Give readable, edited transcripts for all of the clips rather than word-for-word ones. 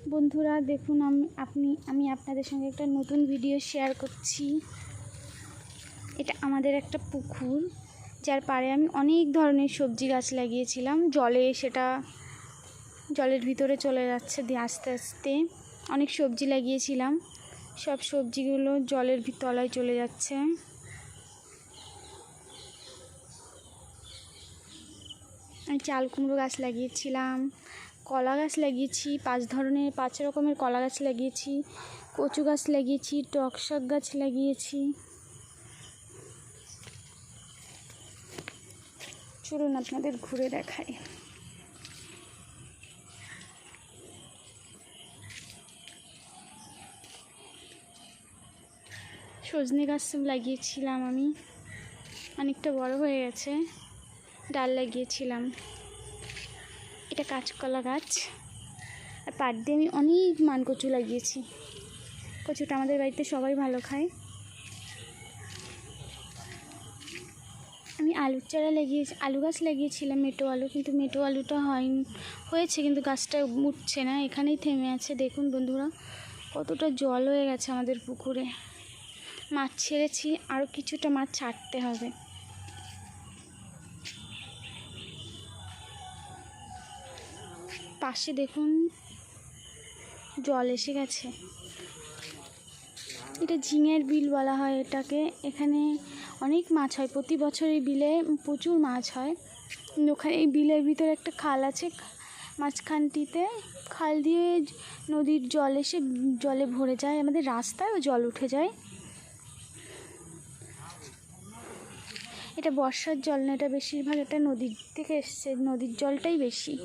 বন্ধুরা দেখুন, আমি আপনাদের সঙ্গে একটা নতুন ভিডিও শেয়ার করছি। এটা আমাদের একটা পুকুর, যার পাড়ে আমি অনেক ধরনের সবজি গাছ লাগিয়েছিলাম। সেটা জলের ভিতরে চলে যাচ্ছে দিয়ে আস্তে আস্তে। অনেক সবজি লাগিয়েছিলাম, সব সবজিগুলো জলের তলায় চলে যাচ্ছে। আমি চাল কুমড়ো গাছ লাগিয়েছিলাম, কলা গাছ লাগিয়েছি, 5 রকমের কলা গাছ লাগিয়েছি, কচু গাছ লাগিয়েছি, টক শাক গাছ লাগিয়েছি। চলুন আপনাদের ঘুরে দেখাই। সজনে গাছ লাগিয়েছিলাম আমি, অনেকটা বড় হয়ে গেছে। ডাল লাগিয়েছিলাম। এটা কাঁচকলা গাছ। আর পাট দিয়ে আমি অনেক মানকচু লাগিয়েছি। কচুটা আমাদের বাড়িতে সবাই ভালো খায়। আমি আলু গাছ লাগিয়েছিলাম, মেটো আলু, কিন্তু মেটো আলুটা হয়েছে কিন্তু গাছটা উঠছে না, এখানেই থেমে আছে। দেখুন বন্ধুরা, কতটা জল হয়ে গেছে আমাদের পুকুরে। মাছ ছেড়েছি, আরও কিছুটা মাছ ছাড়তে হবে। পাশে দেখুন জল এসে গেছে। এটা ঝিঙের বিল বলা হয় এটাকে। এখানে অনেক মাছ হয়, প্রতি বছর এই বিলে প্রচুর মাছ হয়। ওখানে এই বিলের ভিতরে একটা খাল আছে, মাঝখানটিতে খাল দিয়ে নদীর জল এসে জলে ভরে যায়, আমাদের রাস্তায়ও জল উঠে যায়। এটা বর্ষার জল না, এটা বেশিরভাগ এটা নদীর থেকে এসছে, নদীর জলটাই বেশি।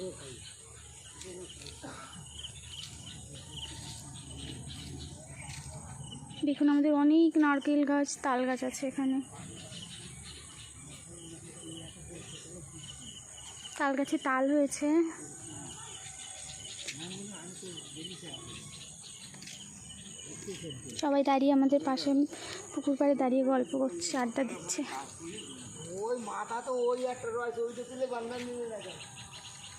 দেখুন আমাদের অনেক নারকেল গাছ, তাল গাছ আছে এখানে। তাল গাছে তাল হয়েছে। সবাই দাঁড়িয়ে আমাদের পাশে পুকুর পাড়ে দাঁড়িয়ে গল্প করছে, আড্ডা দিচ্ছে।